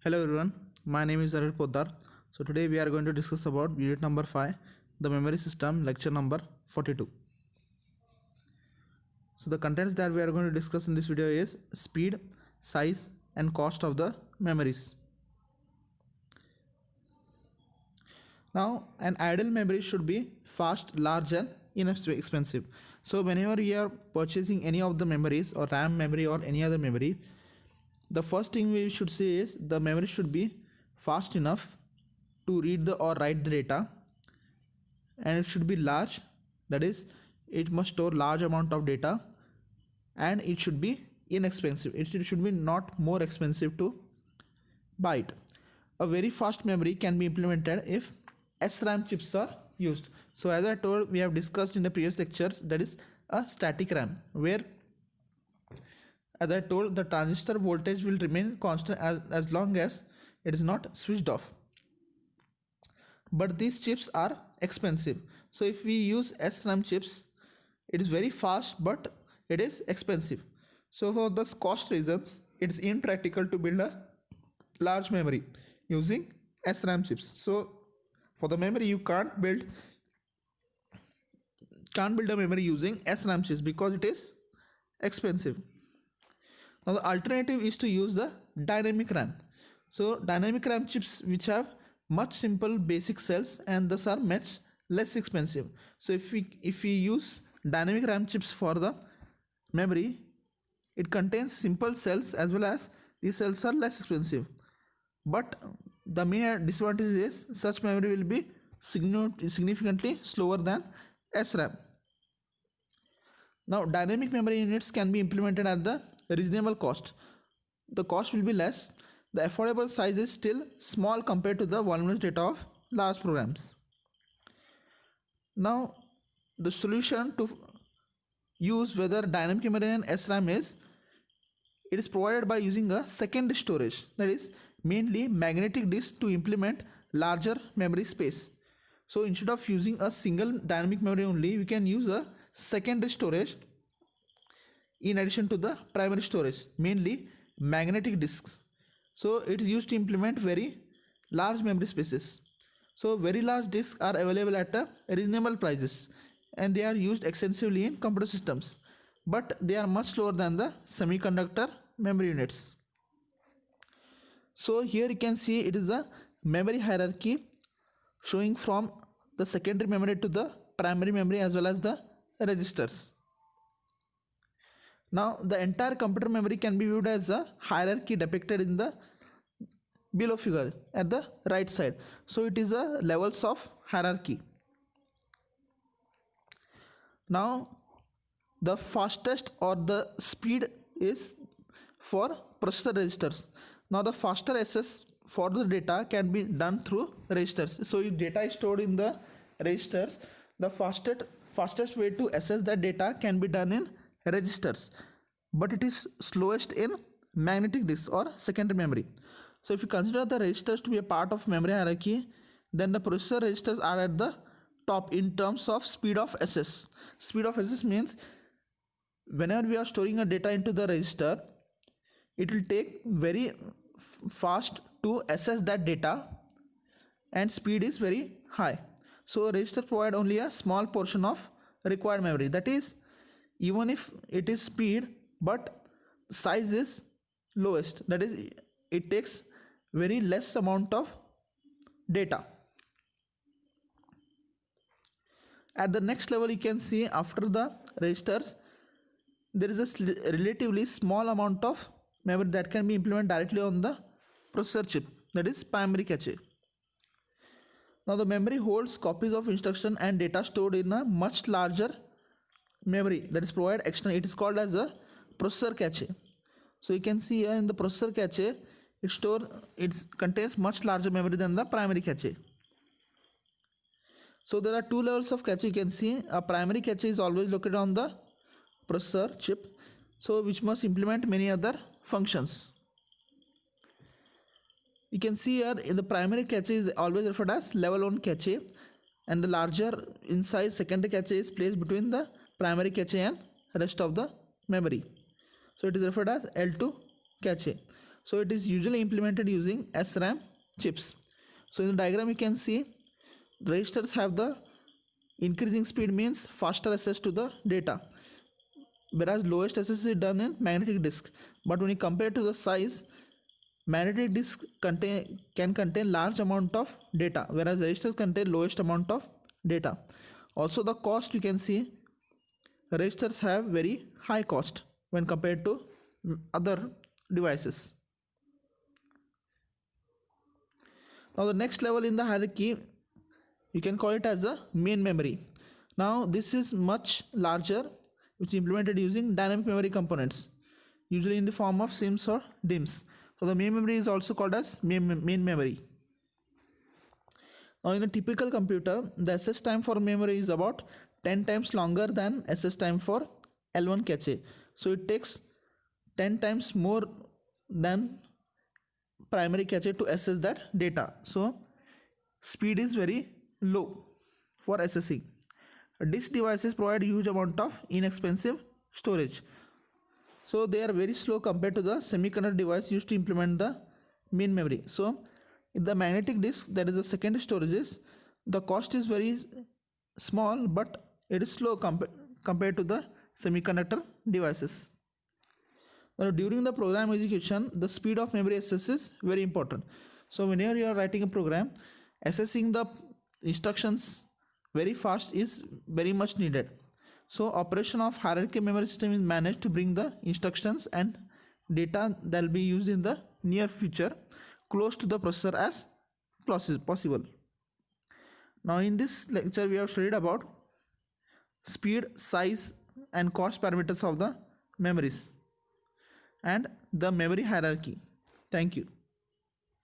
Hello everyone, my name is Aril Poddar. So today we are going to discuss about unit number 5, the memory system, lecture number 42. So the contents that we are going to discuss in this video is speed, size and cost of the memories. Now an ideal memory should be fast, large and inexpensive. So whenever you are purchasing any of the memories or RAM memory or any other memory, the first thing we should say is the memory should be fast enough to read the or write the data, and it should be large, that is it must store large amount of data, and it should be inexpensive, it should be not more expensive to buy it. A very fast memory can be implemented if SRAM chips are used. So as I told, we have discussed in the previous lectures, that is a static RAM, where as I told, the transistor voltage will remain constant as long as it is not switched off. But these chips are expensive. So if we use SRAM chips, it is very fast but it is expensive. So for those cost reasons, it is impractical to build a large memory using SRAM chips. So for the memory, you can't build a memory using SRAM chips because it is expensive. Now the alternative is to use the dynamic RAM. So dynamic RAM chips which have much simple basic cells and thus are much less expensive. So if we use dynamic RAM chips for the memory, it contains simple cells as well as these cells are less expensive. But the main disadvantage is such memory will be significantly slower than SRAM. Now dynamic memory units can be implemented at the reasonable cost. The cost will be less. The affordable size is still small compared to the voluminous data of large programs. Now the solution to use whether dynamic memory and SRAM is, it is provided by using a secondary storage, that is mainly magnetic disk, to implement larger memory space. So instead of using a single dynamic memory only, we can use a secondary storage in addition to the primary storage, mainly magnetic disks. So it is used to implement very large memory spaces. So very large disks are available at a reasonable prices and they are used extensively in computer systems, but they are much slower than the semiconductor memory units. So here you can see it is the memory hierarchy showing from the secondary memory to the primary memory as well as the registers. Now the entire computer memory can be viewed as a hierarchy depicted in the below figure at the right side. So it is a levels of hierarchy. Now the fastest or the speed is for processor registers. Now the faster access for the data can be done through registers. So if data is stored in the registers, the fastest way to access that data can be done in registers, but it is slowest in magnetic disks or secondary memory. So if you consider the registers to be a part of memory hierarchy, then the processor registers are at the top in terms of speed of access. Speed of access means whenever we are storing a data into the register, it will take very fast to access that data and speed is very high. So register provide only a small portion of required memory, that is even if it is speed but size is lowest, that is it takes very less amount of data. At the next level you can see after the registers there is a relatively small amount of memory that can be implemented directly on the processor chip, that is primary cache. Now the memory holds copies of instruction and data stored in a much larger memory that is provided external. It is called as a processor cache. So you can see here in the processor cache, it contains much larger memory than the primary cache. So there are two levels of cache. You can see a primary cache is always located on the processor chip, so which must implement many other functions. You can see here in the primary cache is always referred as level 1 cache, and the larger in size secondary cache is placed between the primary cache and rest of the memory. So it is referred as L2 cache. So it is usually implemented using SRAM chips. So in the diagram you can see registers have the increasing speed means faster access to the data, whereas lowest access is done in magnetic disk. But when you compare to the size, magnetic disk can contain large amount of data, whereas registers contain lowest amount of data. Also the cost, you can see registers have very high cost when compared to other devices. Now the next level in the hierarchy, you can call it as a main memory. Now this is much larger, which is implemented using dynamic memory components, usually in the form of SIMs or DIMMs. So the main memory is also called as main memory. Now in a typical computer, the access time for memory is about 10 times longer than access time for L1 cache. So it takes 10 times more than primary cache to access that data. So speed is very low for accessing. Disk devices provide huge amount of inexpensive storage. So they are very slow compared to the semiconductor device used to implement the main memory. So in the magnetic disk, that is the secondary storages, the cost is very small, but it is slow compared to the semiconductor devices. Now during the program execution, the speed of memory access is very important. So whenever you are writing a program, accessing the instructions very fast is very much needed. So operation of hierarchy memory system is managed to bring the instructions and data that will be used in the near future close to the processor as possible. Now in this lecture we have studied about speed, size and cost parameters of the memories and the memory hierarchy. Thank you.